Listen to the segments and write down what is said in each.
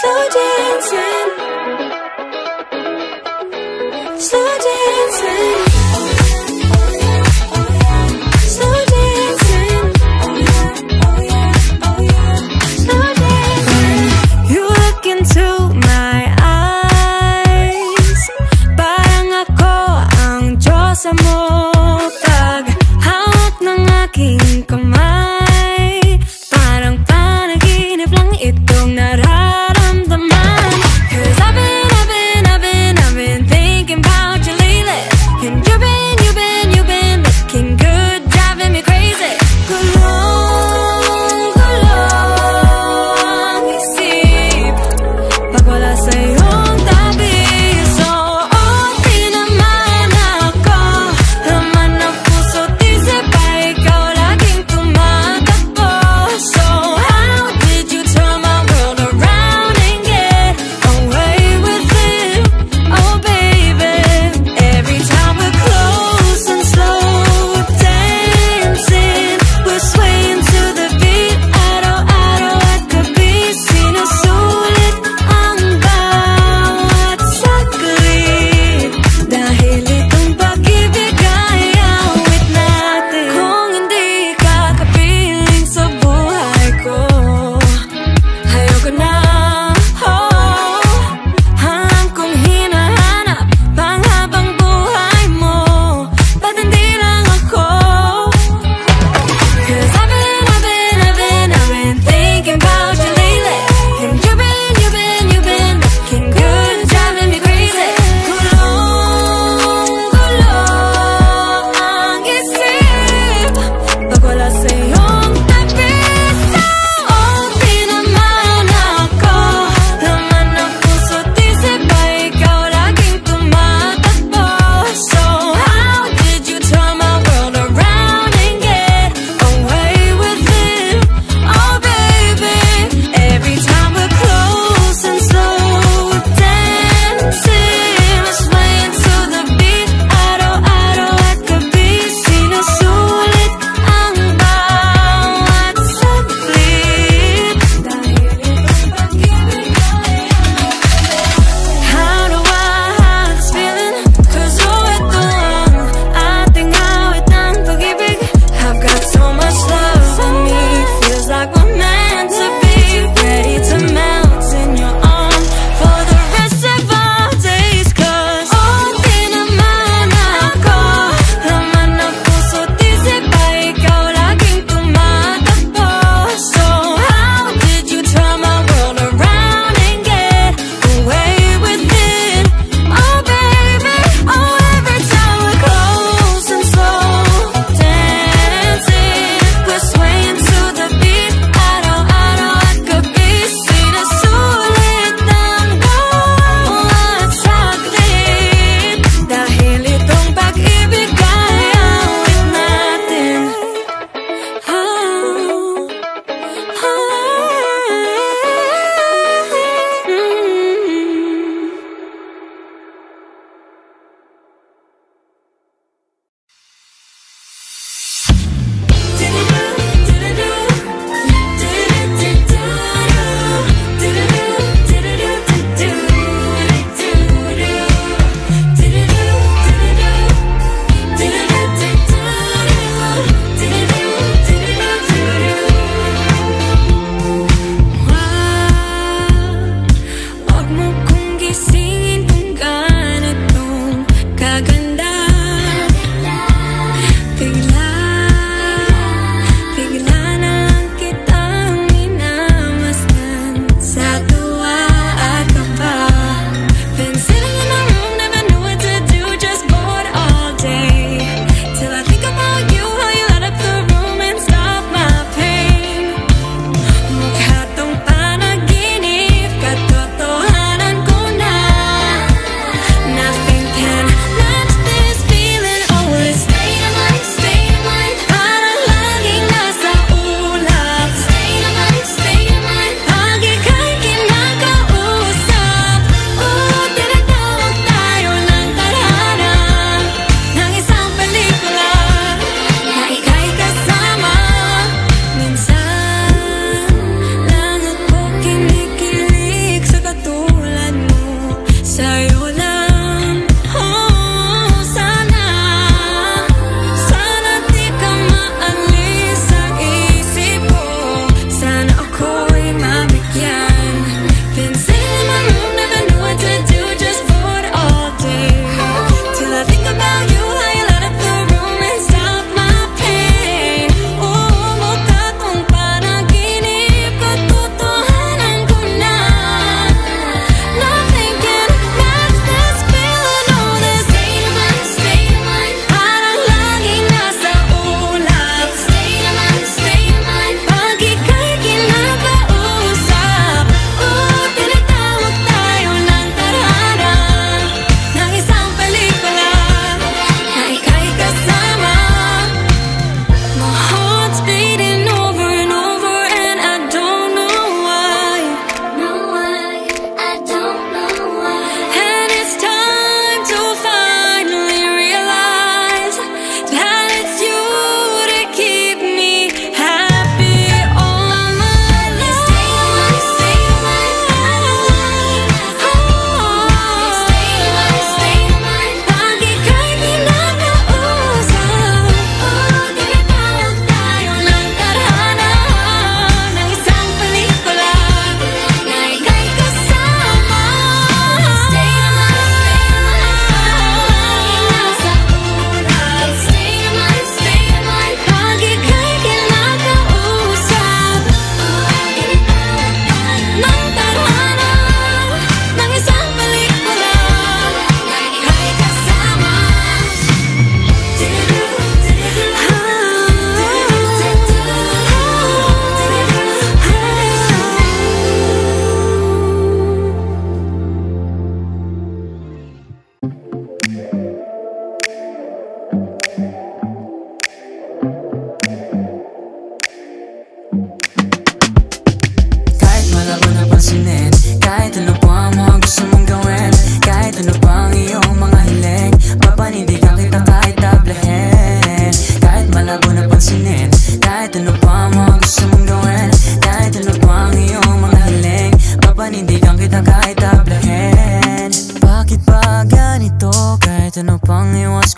slow dancing, slow dancing, slow dancing, slow dancing. When you look into my eyes, parang ako ang Diyosa mo. Taghawak ng aking kamay, parang panaginip lang itong nararamdaman. 'Cause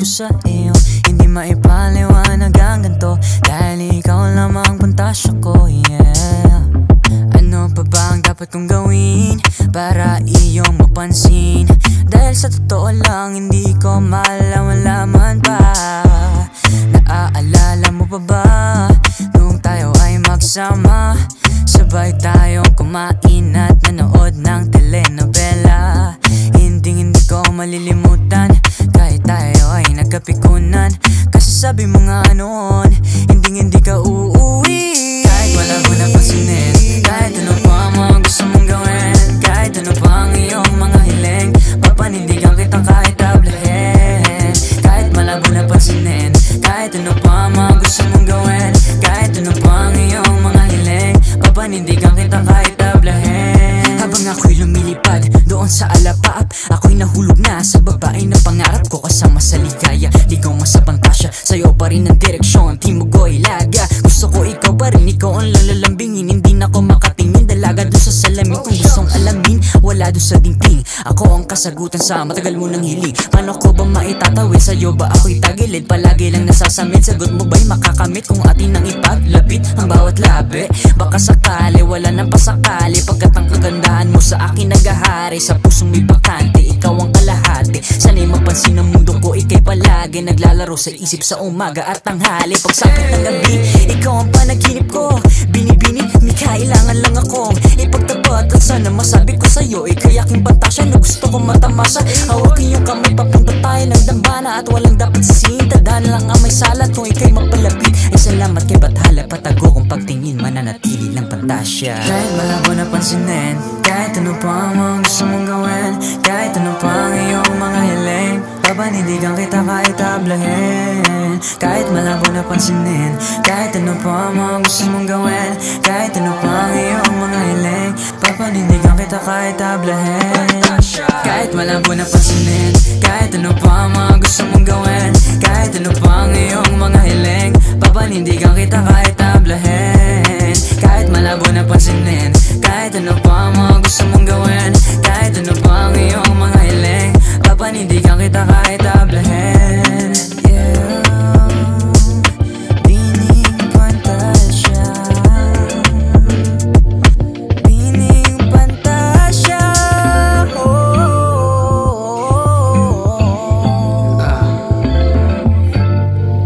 ko sa iyo, hindi maipaliwanag ang ganito, dahil ikaw lamang pantasya ko, yeah. Ano pa ba ang dapat kong gawin para iyong mapansin? Dahil sa totoo lang hindi ko malaman pa. Naaalala mo pa ba nung tayo ay magsama? Sabay tayong kumain at nanood ng telenovela. Hindi ko malilimutan kahit tayo ay nagkapikunan. Kasi sabi mo nga noon, hindi ka uuwi. Kahit wala ko napansinin, kahit ano pa ang mga gusto mong gawin, kahit ano pa ang iyong mga hiling, papanindigan kita kahit tablahin. Kahit malabo napansinin, kahit ano pa ang mga gusto mong gawin, kahit ano pa ang iyong mga hiling, papanindigan kita kahit tablahin. Habang ako'y lumilipad doon sa alapaap, ako'y nahulog na sa babae na pangarap ko, kasama sa ligaya. Ligaw mo sa pantasya, sa'yo pa rin ang direksyon, timog o ilaga. Gusto ko ikaw pa rin, ikaw ang lalalambingin. Hindi na ko makatingin, dalaga doon sa salamin. Kung gustong alamin, wala doon sa dingding. Ako ang kasagutan sa matagal mo ng hiling. Paano ko ba maitatawid, sa'yo ba ako'y tagilid? Palagi lang nasasamid, sagot mo ba'y makakamit? Kung atin nang ipaglapit ang bawat labi, baka sakali, wala nang pasakali. Pagkat ang kagandahan mo sa akin naghahari, sa pusong may bakante, ikaw ang kalahati. Sana'y mapansin ang mundo ko, ika'y palagi naglalaro sa isip sa umaga at tanghali. Pagsapit ng gabi, ikaw ang panaginip ko. Binibini, may kailangan lang akong ipagtapat. At sana masabi ko sa'yo, ika'y aking pantasya na gusto kong matamasa. Hawakin yung kamay, papunta tayo ng dambana, at walang dapat sisihin, tadaan lang ang may salat. Kung ika'y mapalapit, ay salamat kay Bathala. Patago kung pagtingin, mananatili lang pantasya. Kahit malabo na pansinin, kahit ano pa ang mga gusto mong gawin, kahit ano pa ang iyong mga hiling, papanindigan kita kahit tablahin. Kahit malabo na pansinin, kahit ano pa ang mga gusto mong gawin, kahit ano pa ang iyong mga hiling, papanindigan kita kahit tablahin. Kahit malabo na pansinin, kahit ano pa ang mga gusto mong gawin, kahit ano pa ang iyong mga hiling, papanindigan kita kahit tablahin. Kahit malabo na pansinin, kahit ano pa ang mga gusto mong gawin, kahit ano pa ang iyong mga hiling, papanindigan kita kahit tablahin. Yeah, Bining Pantasya, Bining Pantasya.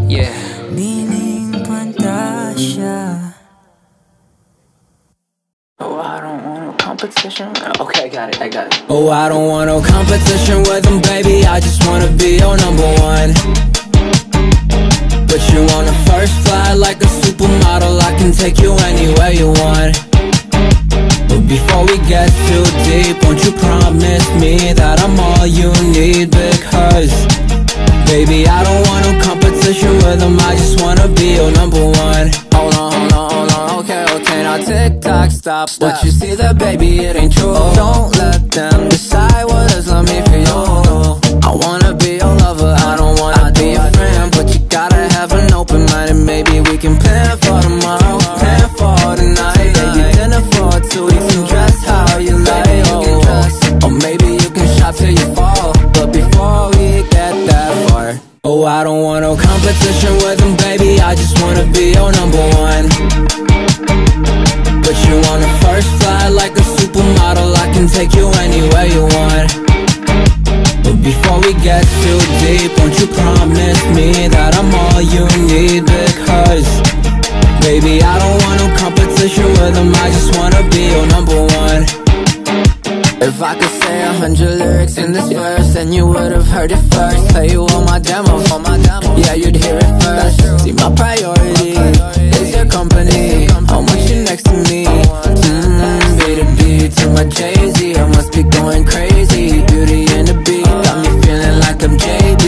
Yeah, Bining Pantasya. Oh, I don't want no competition. Okay, I got it. Oh, I don't want no competition with them, baby. I just wanna be your number one. But you on the first flight like a supermodel, I can take you anywhere you want. But before we get too deep, won't you promise me that I'm all you need? Because, baby, I don't want no competition with them, I just wanna be your number one. Hold on, okay, now tick-tock, stop. But you see that, baby, it ain't true. Don't let them decide what is love me for you. I wanna be your lover, I don't wanna be your friend, but you gotta have an open mind, and maybe we can plan for tomorrow, plan for tonight. Maybe dinner for 2 weeks and dress how you like. Or maybe you can shop till you fall. But before we get that far, oh, I don't want no competition with them, baby, I just wanna be your number one. But you on the first flight like a supermodel, I can take you anywhere you want. But before we get too deep, won't you promise me that I'm all you need? Because, baby, I don't want no competition with them, I just wanna be your number one. If I could say 100 lyrics in this verse, then you would've heard it first. Play you all my demos, yeah, you'd hear it first. See, my priority is your company. I want you next to me. B to B to my Jay-Z, I must be going crazy. Beauty and the beat got me feeling like I'm JB.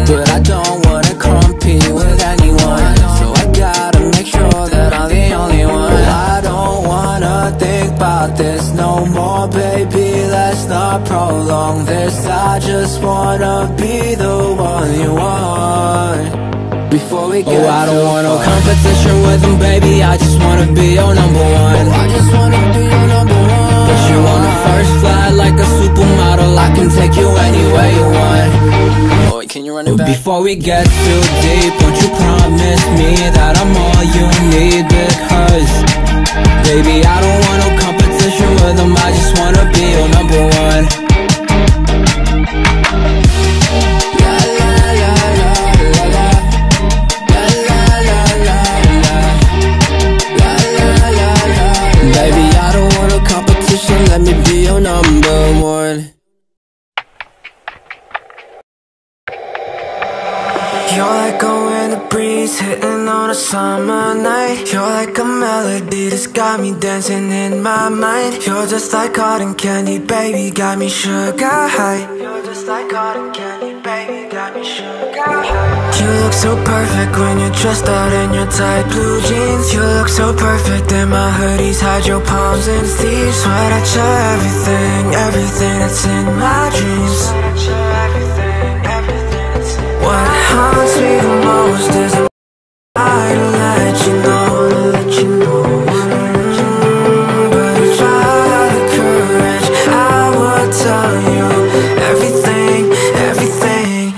But I don't wanna compete with anyone, so I gotta make sure that I'm the only one. I don't wanna think about this no more, baby, let's not prolong this. I just wanna be the one you want. Before we get I don't want no competition with them, baby, I just wanna be your number one. I just wanna be your number one. But you on the first flight like a supermodel, I can take you anywhere you want. Oh, can you run it back? Before before we get too deep, won't you promise me that I'm all you need? Because baby, I don't want no competition with them, I just wanna be your number one. La la la la la la. La la la la la. La la la la. Baby, I don't want no competition, let me be your number one. You're like a winter breeze hitting on a summer night. You're like a melody that's got me dancing in my mind. You're just like cotton candy, baby, got me sugar high. You're just like cotton candy, baby, got me sugar high. You look so perfect when you're dressed out in your tight blue jeans. You look so perfect in my hoodies, hide your palms and sleeves. Sweat at your everything, everything that's in my dreams. What haunts me the most is I let you know, but if I had the courage, I would tell you everything, everything.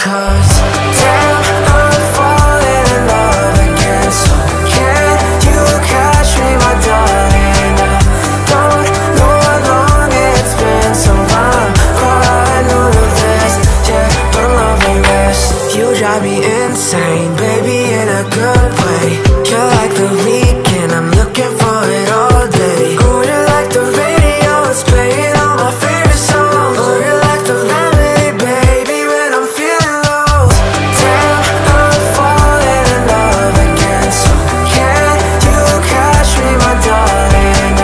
Cause damn, I'm falling in love again. So can you catch me, my darling? I don't know how long it's been, so I'm quite new to this. Yeah, but I'm loving this. You drive me insane, baby, in a good way. You're like the weekend, I'm looking for it all day. Oh, you're like the radio, it's playing all my favorite songs. Oh, you're like the remedy, baby, when I'm feeling low. Damn, I'm falling in love again. So can you catch me, my darling?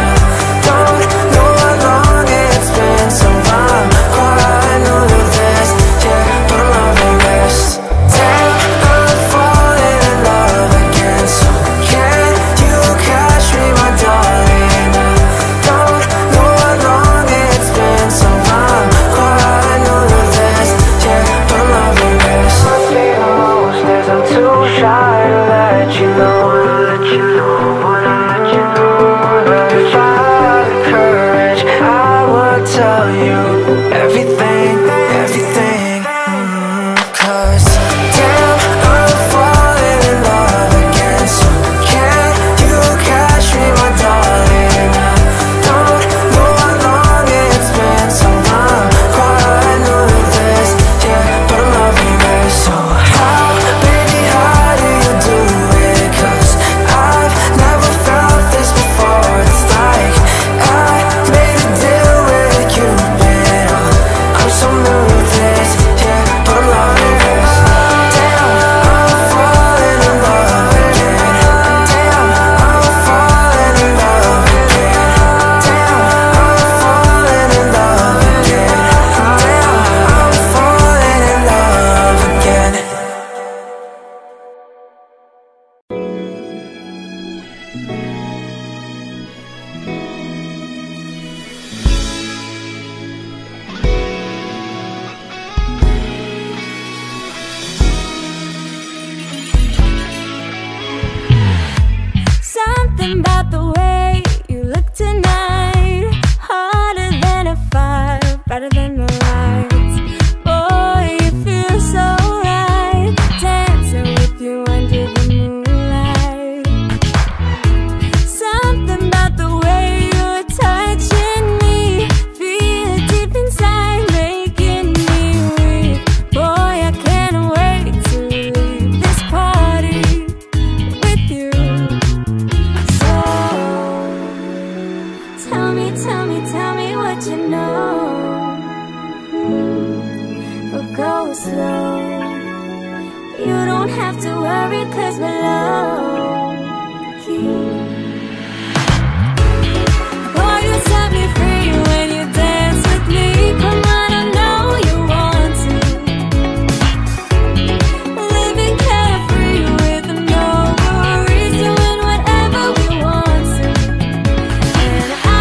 I don't know how long it's been, so I'm quite new to this. Yeah, but I'm loving this. Damn, I'm falling in love again. So can you catch me, my darling? I don't know how long it's been, so I'm quite new to this. Yeah, but I'm loving this. Must be the most is I'm too shy to let you know, but if I had the courage, I would tell you everything, everything. Cause damn, I'm falling in love again. So can you catch me, my darling? I don't know how long it's been, so I'm quite new to this. Yeah, but I'm loving this. So how, baby, how do you do it? Cause I've never felt this before. It's like I made a deal with Cupid. I'm so new to this. Yeah, but I'm loving this. Damn, I'm falling in love again. Damn, I'm falling in love again. Damn, I'm falling in love again. Damn, I'm falling in love again. Something about the way you look tonight, harder than a fire, brighter than the lights. Boy, you feel so right, dancing with you under the moonlight. Something about the way you're touching me, feel it deep inside, making me weak. Boy, I can't wait to leave this party with you. So tell me what you know. But go slow. You don't have to worry, 'cause we're low key. Boy, you set me free when you dance with me. Come on, I know you want to. Living carefree with no worries, doing whatever we want to. And I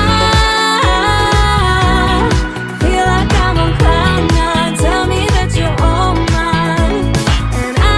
feel like I'm on cloud nine. Tell me that you're all mine. And I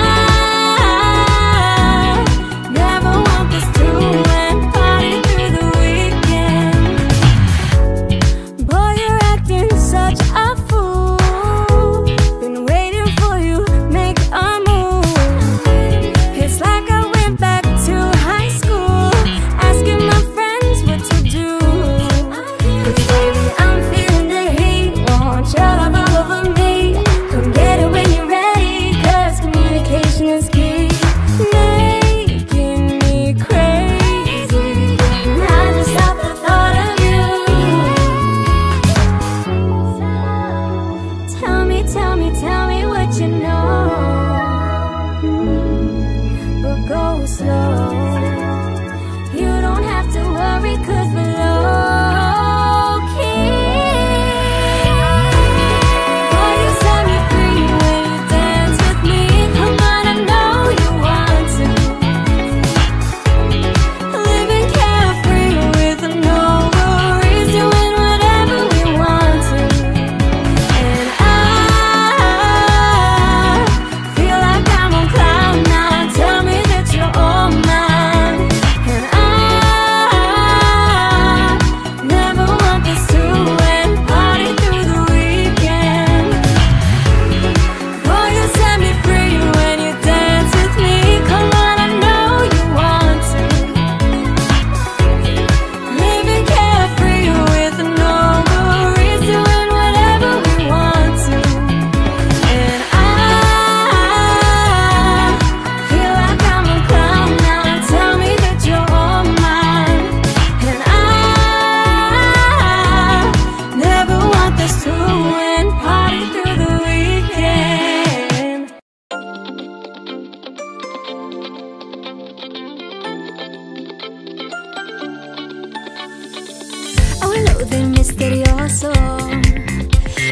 Hello de misteryoso,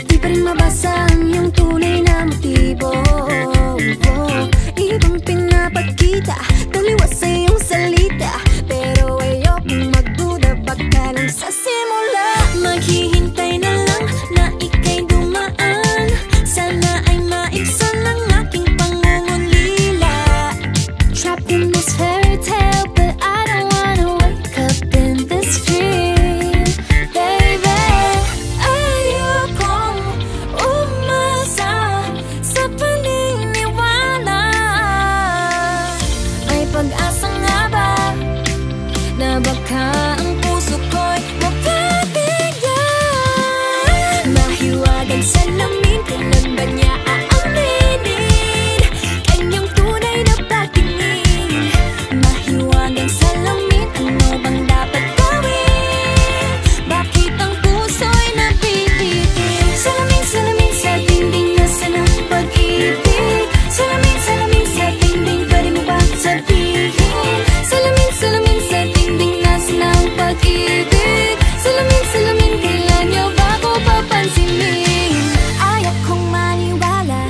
di pa rin mabasa ang iyong tunay na motibo. Ibang pinapakita, taliwas sa iyong salita, pero ayokong magduda, baka lang sa simula. Maghihintay na lang na ika'y dumaan, sana ay maibsan ang aking pangungulila. Trapped in this fairy tale, but I don't wanna wake up in this dream, baby. Ayokong umasa sa paniniwala. May pag-asa nga ba na baka ang puso ko'y mapabigyan? Mahiwagang salamin, kailan ba niya aaminin kanyang tunay na patingin? Mahiwagang salamin, ano bang dapat gawin? Bakit ang puso'y napipitin? Salamin, salamin sa dingding, nasaan ang pag-ibig? Salamin, salamin sa dingding, pwede mo ba sabihin? Salamin, salamin sa dingding, nasaan ang pag-ibig? Salamin, salamin, kailan niyo ba ako papansinin? Ayokong maniwala,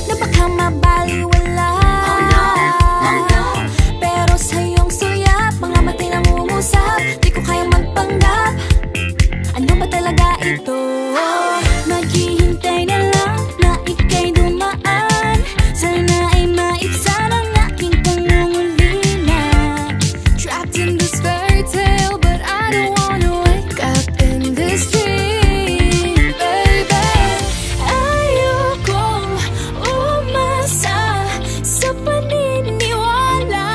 na baka mabaliwala. Oh no, pero sa iyong suya, mga matay nangungusap, di ko kayang magpanggap. Ano ba talaga ito? Naghihintay na lang na ika'y dumaan, sana ay maibsan ang aking pangungulila. Trapped in this fairy tale, but I don't wanna wake up in this dream, baby. Ayokong umasa sa paniniwala.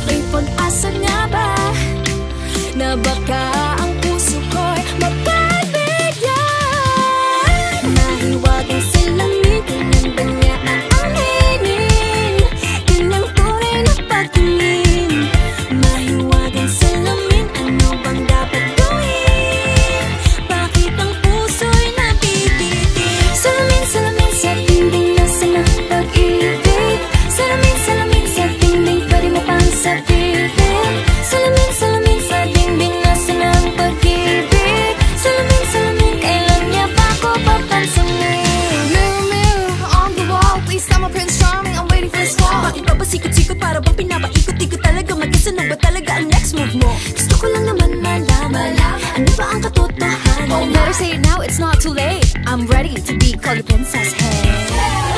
May pag-asa nga ba na baka ang puso ko'y mapabigyan? Mahiwagang salamin, kailan ba niya aaminin kanyang tunay na patingin? Mahiwagang salamin, ano bang dapat gawin? Bakit ang puso'y napipitin? Salamin, salamin sa dingding, nasaan ang pag-ibig? Salamin, salamin sa dingding, pwede mo pang sabihin? Salamin, salamin sa dingding, nasaan ang pag-ibig? Salamin, salamin, kailan niya ba ako papansinin? Mirror, mirror on the wall, please tell my Prince Charming I'm waiting for his call. Bakit ba pasikot-sikot, para bang pinapaikot-ikot talaga? Mag-isa na ba talaga ang next move mo? Gusto ko lang naman malaman, ano ba ang katotohanan? Oh, better say it now, it's not too late. I'm ready to be called a princess, hey.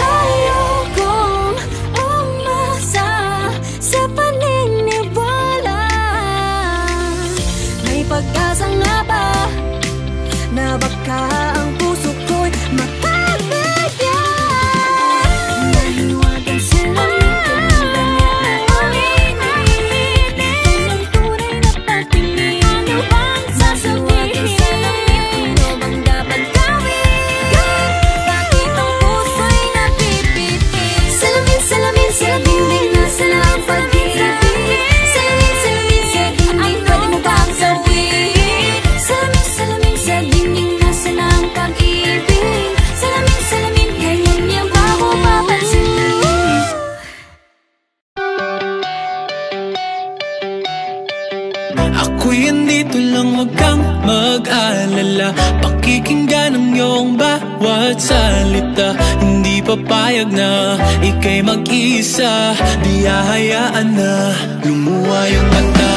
Ayokong umasa sa paniniwala. May pag-asa nga ba na baka ang puso ko'y mapabigyan? Mahiwagang salamin, kailan ba niya aaminin kanyang tunay na patingin? Ano bang sasabihin? Ano bang dapat gawin? Bakit ang puso'y napipitin? Salamin, salamin sa dingding, nasaan ang pag-ibig? Salamin, salamin sa dingding, pwede mo bang sabihin? Salamin, salamin sa dingding, nasaan ang pag-ibig? Salamin, salamin, kailan niya ba ako papansinin? Ako'y andito lang, wag kang mag-alala. Pakikinggan ang iyong bawat salita. Hindi papayag na ika'y mag-isa. Di hahayaan na lumuha yung mata.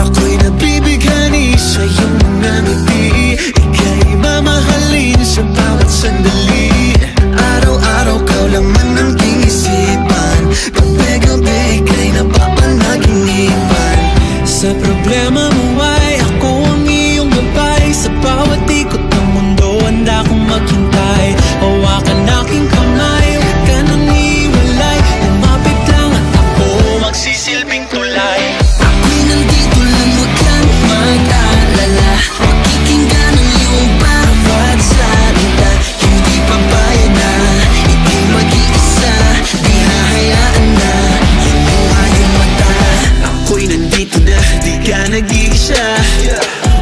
Ako'y nabibighani sa iyong mga ngiti. Ika'y mamahalin sa bawat sandali. Araw-araw kau laman ng isipan. Gabi-gabi ika'y napapanaginipan. Sa problema mo ay ako ang iyong gabay. Sa bawat ikot ng mundo handa kong maghintay. Hawakan aking kamay, huwag ka nang iwalay. Lumapit lang at ako magsisilbing tulay. Ako'y nandito lang, huwag kang mag-alala. Pakikinggan ang iyong bawat salita. Hindi papayag na ika'y mag-iisa. Di hahayaan na lumuha yung mata. Ako'y nandito na, di ka nag-iisa.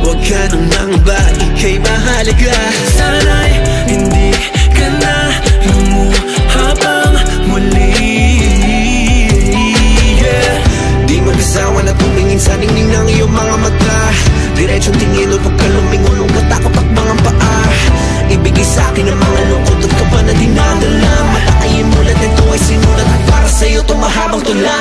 Huwag ka nang nangba, ika'y mahalaga. Sana'y hindi ka na lumuha pang muli. Di mag-asawa na tumingin sa ningning ng iyong mga mata. Diretsong tingin o huwag ka lumingon, huwag matakot takbang ang paa. Ibigay sa'kin ang mga lungkot at kaba na dinadala. Matakayin mo lahat nito ay sinulat at para sa'yo ito mahabang tula.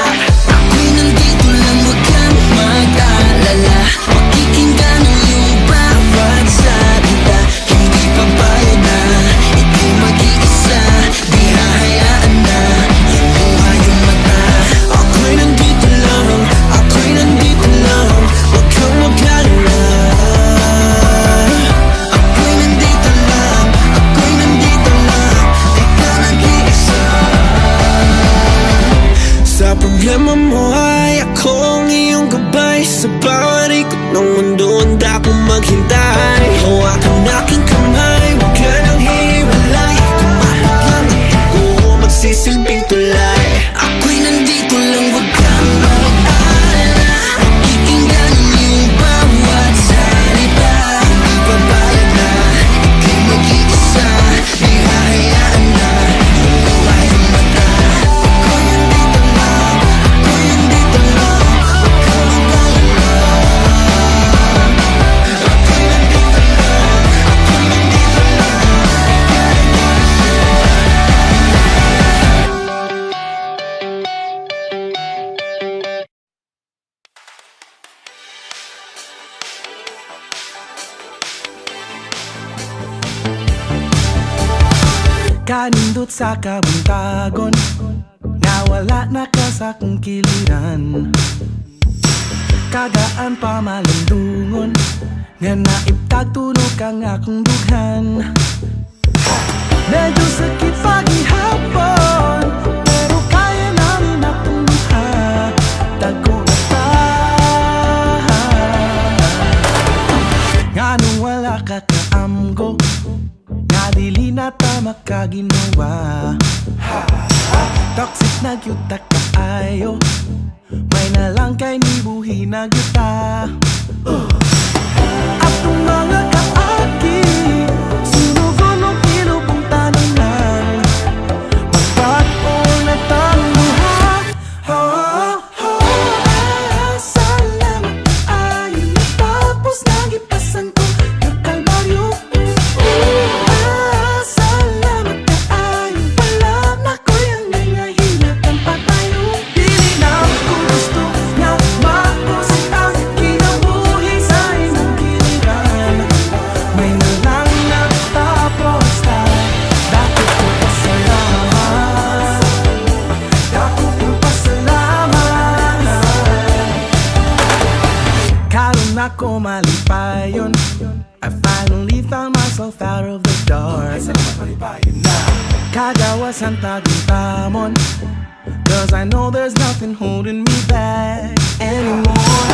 Ako'y nandito lang, huwag kang mag-alala. Pakikinggan ang iyong bawat salita. Hindi pa bayo na, ika'y mag-iisa. Di hahayaan na, iluha yung mata. Ako'y nandito lang, ako'y nandito lang, huwag kang mag-alala. Ako'y nandito lang, ako'y nandito lang, ikaw nag-iisa. Sa problema mo ay ako ang iyong gabay. Sa bawat ikot ng mundo handa akong maghintay. Hawakan ang aking kamay, huwag ka nang hiwalay. Kung mahal ako, magsisilbing tulay. Ako'y nandito lang, huwag kang mag-alala. Pakikinggan ang iyong bawat salita. Hindi pa bayo na, ika'y mag-iisa. Di hahayaan na, iluha yung mata. Ako'y nandito lang, ako'y nandito lang, huwag kang mag-alala. Ako'y nandito lang, ako'y nandito lang. Kanindot sa kabuntagon, nawala na ka sa kong kiliran. Kagaan pa malandungon, nga naiptag tunog ang akong dughan. Medyo sakit paghihapon, pero kaya namin akong duha. Tago na ta, nga nung wala ka kaamgo, nga dili na ta makaginawa. Toxic na gyuta kaayo, may nalang kay nibuhi na gyuta. Atong mga kaagi, sunugon ng pilupong tananan. Magpag-o na tang duha. Salamat kaayo, natapos nagipasan ko ng kalbaryo. Salamat kaayo, wala na ko yung nangahinatan pa tayo. Dili na ako gusto nga mapusin ang kinabuhi sa imong giliran. May nalang natapos na, dako ko pasalamat. Dako ko pasalamat. Karon ako malipayon, I finally found myself out of the dark. Kagawasan taguntamon, cause I know there's nothing holding me back anymore.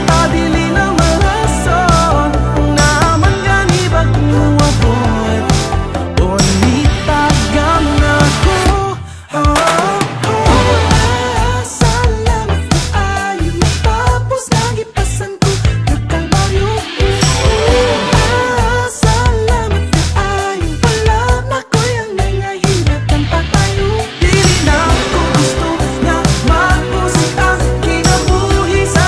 Padili na malason, naman gani bagmuwabot. Bonita gana ko. Salamat kaayo, natapos nagipasan ko ng kalbaryo. Salamat kaayo, wala na ko yung nangahinatan pa tayo. Dili na ako gusto nga mapusin ang kinabuhi sa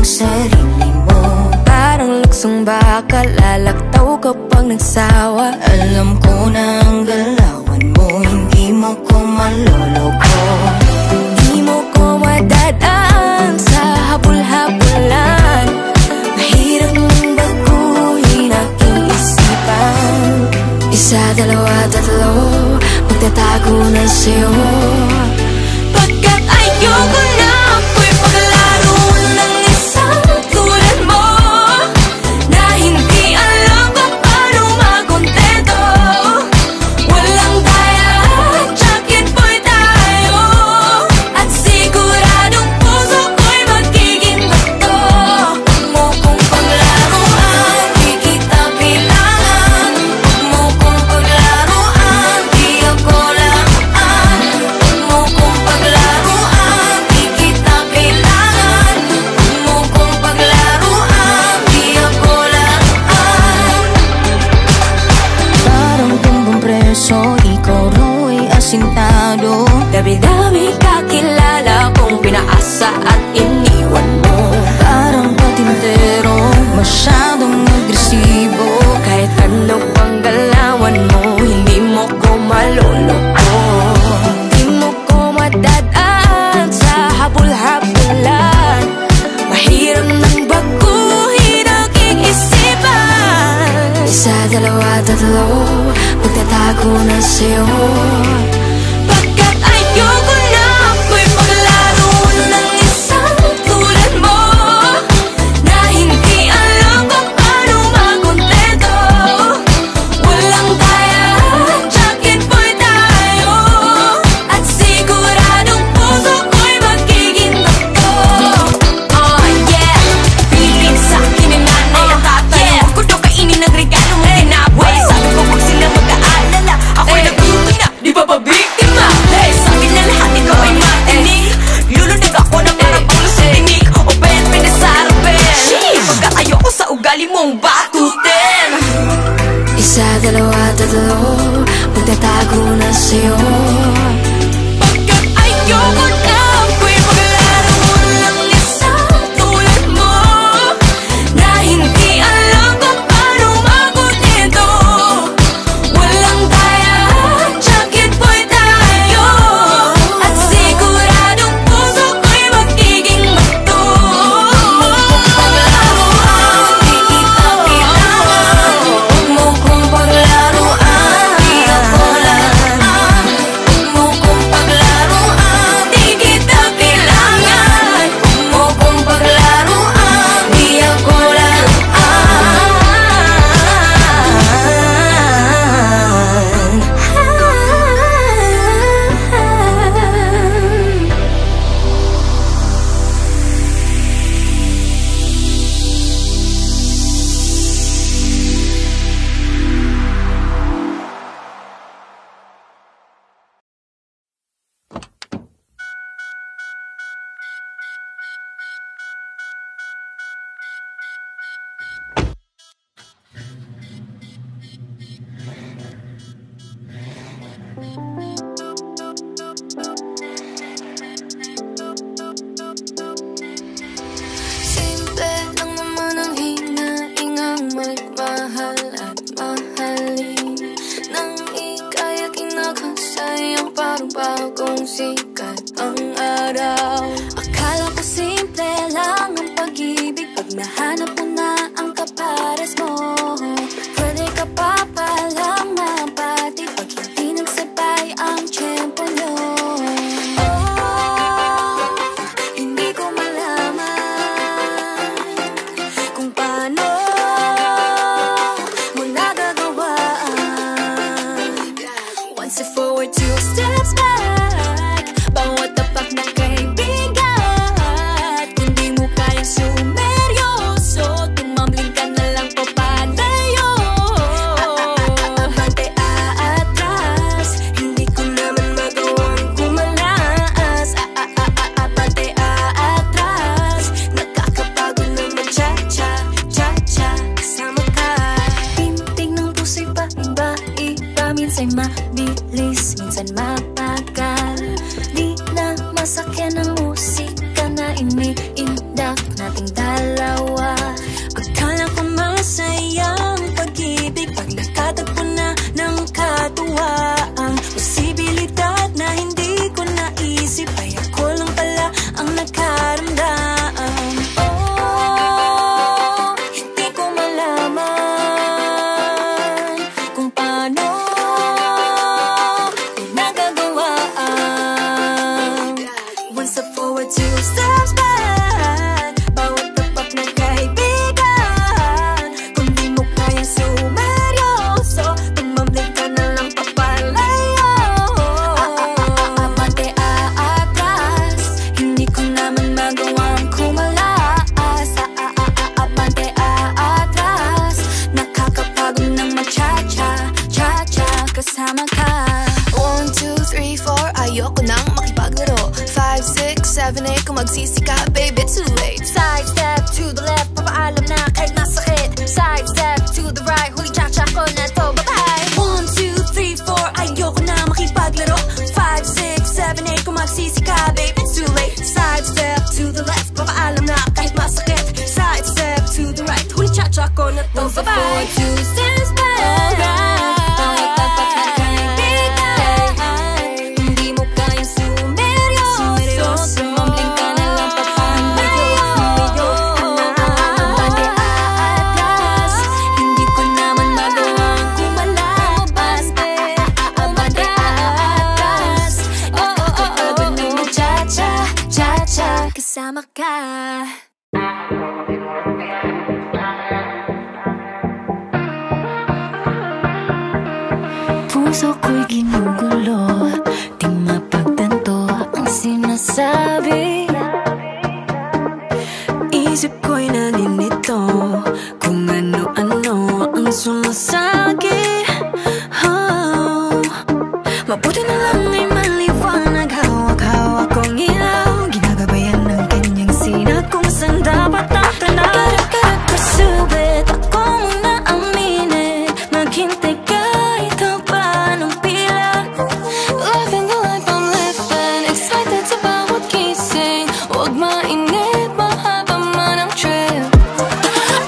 sarili mo. Parang luksong baka, lalaktaw kapag nagsawa. Alam ko na ang galawan mo, hindi mo ko maloloko. Hindi mo ko madadaan sa habul-habulan. Mahirap mong baguhin aking isipan. Isa, dalawa, tatlo, magtatago na sa'yo. Pagkat ayoko na ako'y paglaro ng isang tulad mo, na hindi alam kung paano makontento. Walang daya at jacket boy tayo, at siguradong puso ko'y magiging bato. Huwag mo kong paglaruan, di kita kailangan. Huwag mo kong paglaruan, di ako lamaan. Huwag mo kong paglaruan, di kita kailangan. Huwag mo kong paglaruan, di ako lamaan. Parang tumbang preso, ikaw ra'y asintado. Dami-dami kakilala kong pinaasa at iniwan mo. Parang patintero, masyadong agresibo. Kahit ano pang galawan mo, hindi mo ko maloloko. Hindi mo ko madadaan sa habul-habulan. Mahirap nang baguhin aking isipan. Isa, dalawa, tatlo, magtatago na sa'yo. Pagkat ayoko na ako'y paglaro ng isang tulad mo, na hindi alam kung paano makontento. Walang daya at jacket boy tayo, at siguradong puso ko'y magiging bato. Oh yeah, piling sa'kin ni nanay at tatay. Huwag ko daw kainin ang regalo mo tinapay. Sabi ko huwag sila mag-aalala, ako'y naguto na, di ba ba biktima? Hey, sabi na lahat ikaw ay matinig. Lulundag ako na parang ulo sa tinig, o ben pinasarapin. Pagkat ayoko sa ugali mong batutin. Isa, dalawa, tatlo, magtatago na sa'yo. Pagkat ayoko na ako'y paglaro ng isang tulad mo, na hindi alam kung paano makontento. Walang daya at jacket boy tayo, at siguradong puso ko'y magiging bato. Huwag mo kong paglaruan, di ako lalaan. Huwag mo kong paglaruan, di kita kailangan. Huwag mo kong paglaruan, di ako simple lang naman ang hinaingang magmahal at mahalin. Nang ika'y kinaghasayang parang bagong sikat ang araw. Akala ko simple lang ang pag-ibig, pag nahanap mo na ang kapares mo. Pwede ka pa palang mapati pag hindi nagsabay ang tiyempo nyo. Hindi ko malaman kung paano mo nagagawaan. One step forward, two steps back. Bawat tapak na kaibigan, kung di mo kayang sumeryoso, tumambling ka na lang papalayo. Abante aatras, hindi ko naman magawang kumalas. Abante aatras, nakakapagod naman cha-cha, cha-cha, kasama ka. Tintig ng puso'y paiba-iba, minsan mabilis, minsan mapagal. Di na masakyan ang musika na iniindak nating dalawa. magawang kumalas. Abante aatras, nakakapagod ng mag-cha-cha, cha-cha kasama ka. 1, 2, 3, 4, ayoko nang makipaglaro. 5, 6, 7, 8, kung magsisi ka, baby, too late. Side step to the left, papaalam na kahit masakit. Side step to the right, huli cha-cha ko na to, bye-bye. 1, 2, 3, 4, ayoko na makipaglaro. 5, 6, 7, 8, kung magsisi ka, baby, it's too late. Side step to the left, papaalam na kahit masakit. Side step to the right, huli cha-cha ko na to, bye-bye. 1, 4, 2, stands back. Bawat tapat na kaibigan, hindi mo kayang sumeryoso. Tumambling ka na lang papalayo. Abante aatras, hindi ko naman magawang kumalabas. Abante aatras, nakakapagod ng mag-cha-cha, cha-cha kasama ka. Puso ko'y ginugulo, di mapagtanto ang sinasabi. Isip ko'y naninito kung ano-ano ang sumasagi. Mabuti na lang ay maliwanag, hawak-hawak kong ilaw. Ginagabayan ng kanyang sinag kung saan dapat ang tanaw. Gotta pursue it, ako muna aminin. Maghintay kahit haba ng pila. Loving the life I'm living, excited sa bawat gising. Huwag mainip, mahaba man ang trip.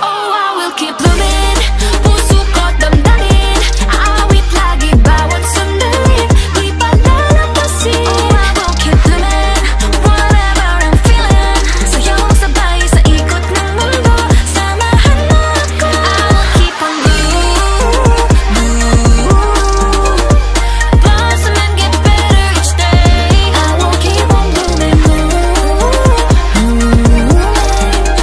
Oh, I will keep moving, puso ko't damdamin. Awit lagi bawat sandali, di palalampasin. Oh, I will keep moving, whatever I'm feeling. Sayaw sabay sa ikot ng mundo, samahan mo ako. I will keep on moving. Blossom and get better each day. I will keep on moving.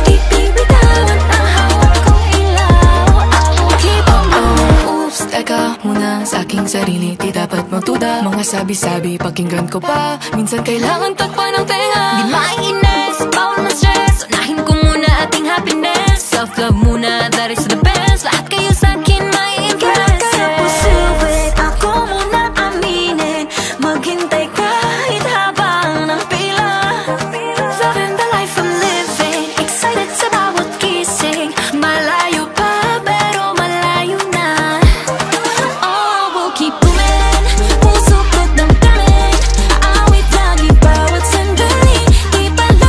Ipibitawan ang hawak kong ilaw. I will keep on moving. Oops, teka muna sa aking sarili, di dapat magduda. Mga sabi-sabi, pakinggan ko pa. Minsan kailangan takpan ng tenga. Di maiinis, bawal ma-stress. Unahin ko muna ating happiness. Self-love muna, that is the best. Lahat kayo sa'kin may impress. Kaya pursue it, ako muna aminin. Maghintay kahit habang ng pila. Loving the life I'm living, excited sa bawat gising. Malayo pa pero malayo na. Oh, we'll keep moving, puso ko't damdamin. Awit lagi bawat sandali, di pala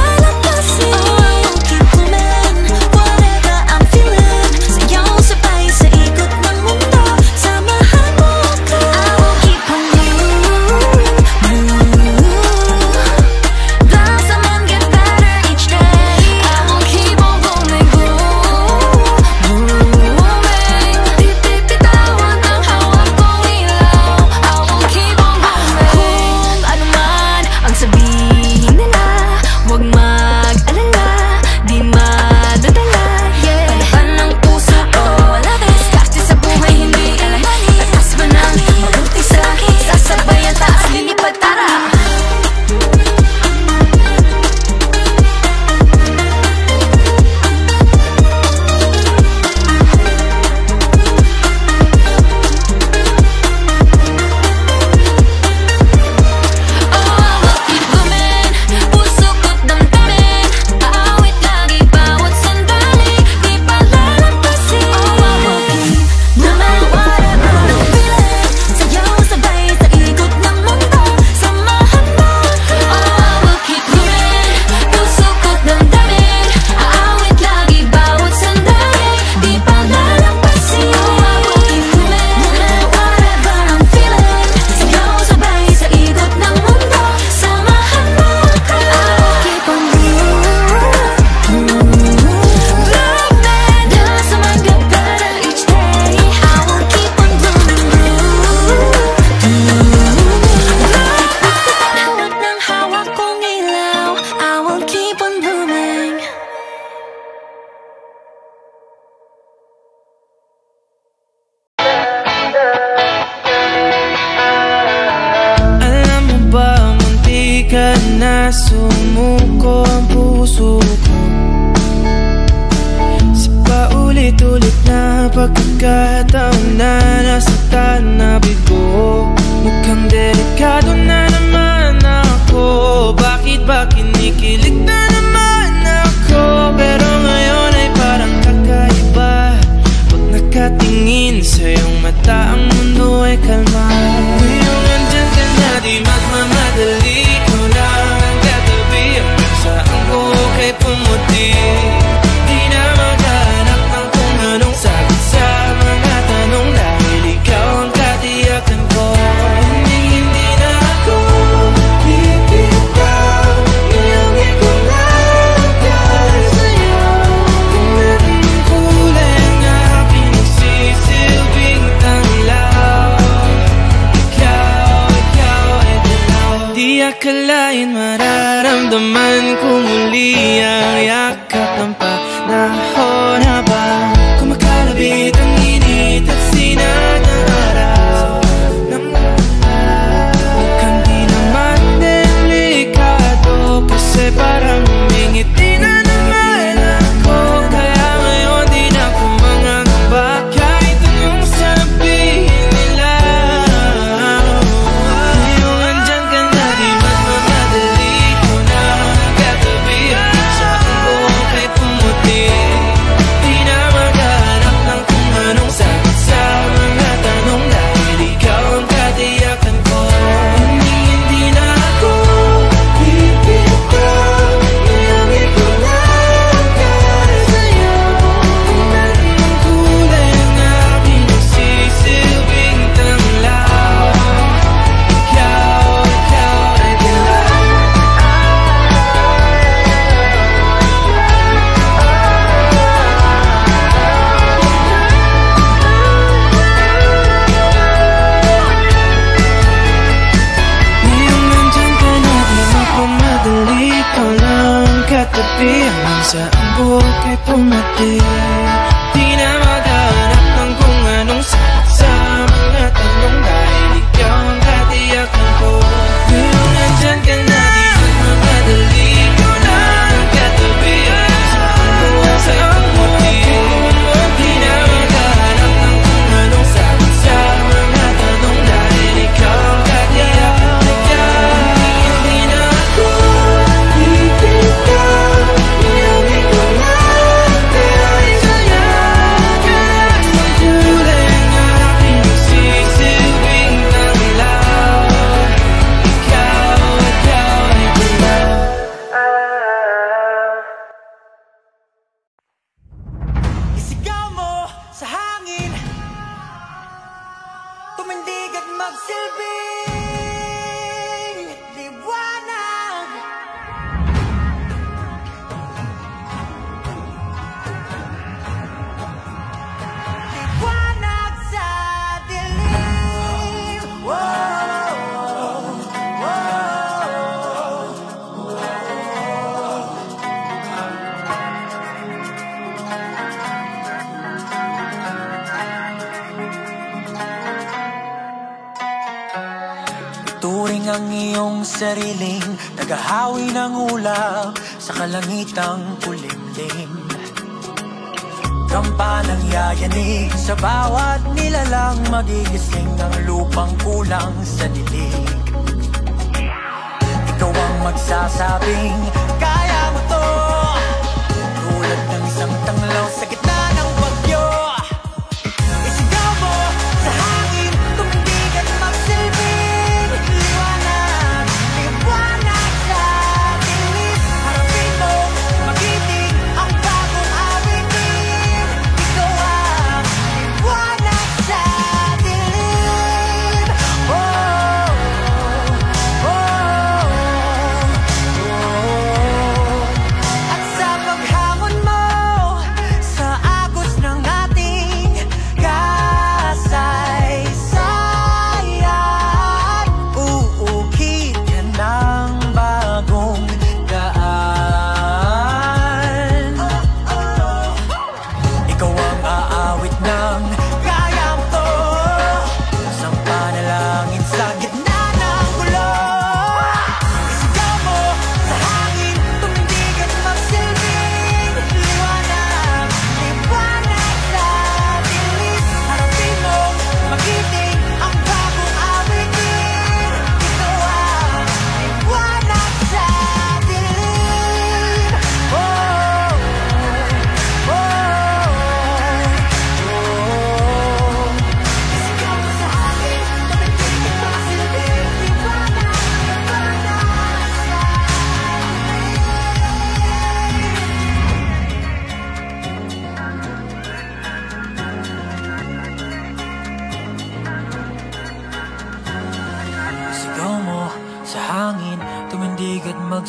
pumuti. Di na maghanap ng kung anong sagot sa mga tanong, dahil ikaw ang katiyakan ko. Hindi na ako bibitaw, iuwi ko lang dahil sa'yo. Kung anong kulay ang aking nagsisilbing tanglaw, ikaw ay dilaw. Di akalain mararamdaman ko muli ang yakap ng panahon, habang kumakalabit ang init at sinag ng araw ng mula. Mukhang di naman delikado, kasi parang humingiti na naman ako. Kaya ngayon di na ako mangangamba, kahit anong sabihin nila. Ngayong andyan ka na, di magmamadali ko na katabi. Saan ko kay pumuti. Di na maghanap ng kung anong sagot sa mga tanong, dahil ikaw ang katiyakan ko. Hindi na ako bibitaw, iuwi ko lang dahil sa'yo. Kung anong kulay ang aking nagsisilbing tanglaw, ikaw ay dilaw. Ngayong nandyan ka na, di magmamadali ko lang katabi. Hanggang saan buhok ay pumati. Di na maghanap ng kung anong sagot sa mga tanong, dahil ikaw ang katiyakan ko. Ngayong nandyan ka na, di magmamadali ko lang katabi. Hanggang saan buhok ay pumati. Di na maghanap ng kung anong sagot sa mga tanong, dahil ikaw ang katiyakan ko. Hindi na ako bibitaw, iuwi ko lang dahil sa'yo. Kahit ang kulay ang aking nagsisilbing tanglaw, ikaw ay dilaw. Isigaw mo sa hangin, tumindig at magsilbing liwanag. Liwanag sa dilim. Turing ang iyong sariling tagahawi ng ulap sa kalangitang kulimlim. Kampanang yayanig sa bawat nilalang, magigising ang lupang kulang sa dilig. Ikaw ang magsasabing kaya mo to, tulad ng isang tanglaw sa gitna ng bagyo. Isigaw mo sa hangin, tumindig at magsilbing liwanag. Liwanag sa dilim, harapin mo, magiting ang bagong awitin. Ikaw ang liwanag sa dilim. Oh, oh, oh, oh.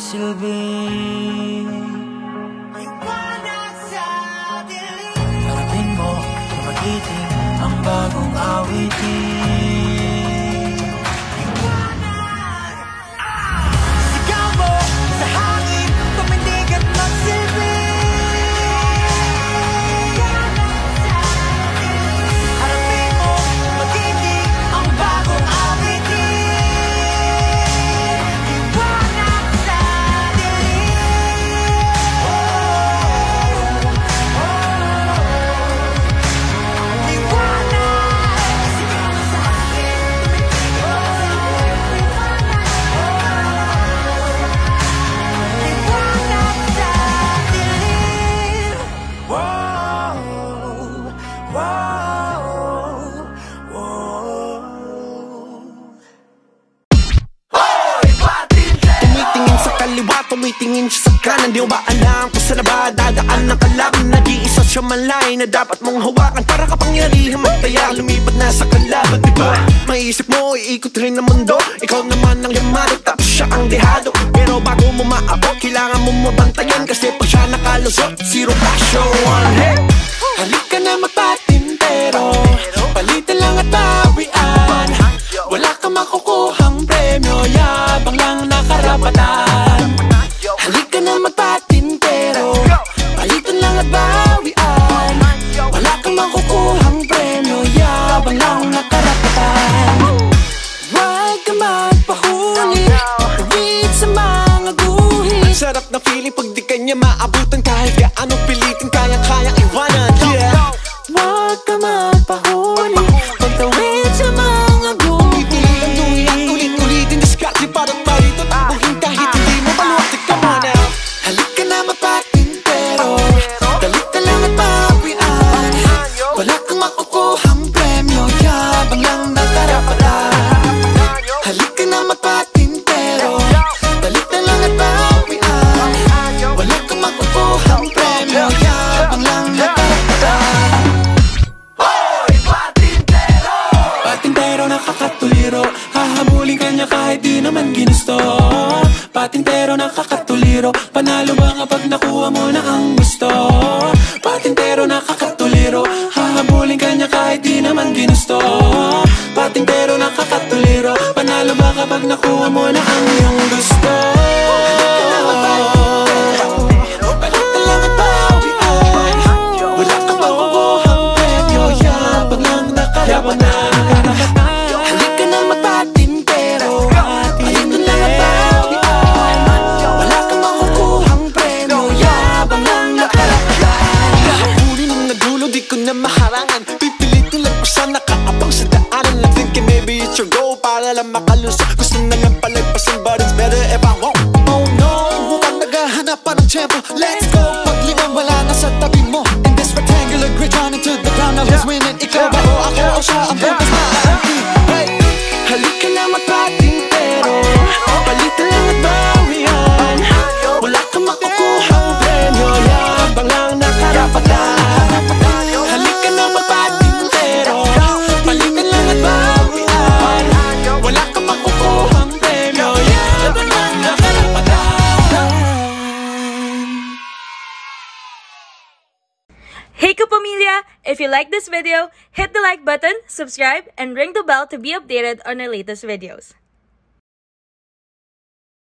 magsilbi. Liwanag sa dilim. Harapin mo, magiting ang bagong awitin. Liwanag, sigaw mo sa hangin, tumindig at magsilbi. Harapin mo, magiting ang bagong awitin. Liwanag sa dilim. Tumitingin sa kaliwa, tumitingin siya sa kanan. Di ba alam kung saan na ba dadaan ng kalaban? Nag-iisa siya malay na dapat mong hawakan para kapangyarihan magtaya, lumipad na sa kalaban. Diba? Maisip mo, iikot rin ang mundo. Ikaw naman ang yamado, tapos siya ang dehado. Pero bago mo maabot, kailangan mo mabantayan. Kasi pag siya nakalusot, zero passion. Hey! Halika na magpatintero, palitan lang at bawian. Wala kang makukuhang premyo, yabang lang na karapatan. Halika na magpatintero, palitan lang at bawian. Wala kang makukuhang premyo, yabang lang na karapatan. Huwag ka magpahuli, tawid sa mga guhit. Sarap na feeling pag di kanya maabutan. Kahit gaano pilitin, kayang-kayang iwanan. Yeah. Huwag ka magpahuli, pagtawid sa mga guhit. Ulit-ulitin, diskarte para marito. Tabuhin kahit hindi mo maluwag, come on now. Halika na magpatintero, dalita lang at bawian. Wala kang makukuhang premyo, yabang lang na karapatan. Halika na magpatintero, dalita lang at bawian. Wala kang makukuhang premyo, yabang lang na karapatan. Hoy, patintero! Patintero nakakatuliro, hahabulin kanya kahit di naman ginusto. Patintero nakakatuliro, panalo ba kapag nakuha mo na ang gusto? Patintero nakakatuliro, hahabulin kanya kahit di naman ginusto. Patintero nakakatuliro, panalo ba kapag nakuha mo na ang iyong gusto? Palitan lang at bawian. Wala kang makukuhang premyo, yabang lang na karapatan. Halika na magpatintero, palitan lang at bawian. Wala kang makukuhang premyo, yabang lang na karapatan. Kahabulin ng nadulo, di ko na maharangan. Pipilit ko lang kung saan nakaabang sa daanan. I'm thinking maybe it's your goal, para lang makalusok. Gusto na lang palagpasan, but it's better if I won't. Oh no, mukhang naghahanap pa ng tiyempo. Let's go, pagliwan wala na sa tabi mo. In this rectangular grid, running to the ground. Now who's winning? Ikaw ba o ako o siya ang bukas na auntie? Hey! Halika na magpatintero, palitan lang at bawian. Wala kang makukuhang premyo, yabang lang na karapatan. Halika na magpatintero, palitan lang at bawian. Wala kang makukuhang premyo, yabang lang na karapatan. Hey Kapamilya! If you like this video, hit the like button, subscribe, and ring the bell to be updated on our latest videos.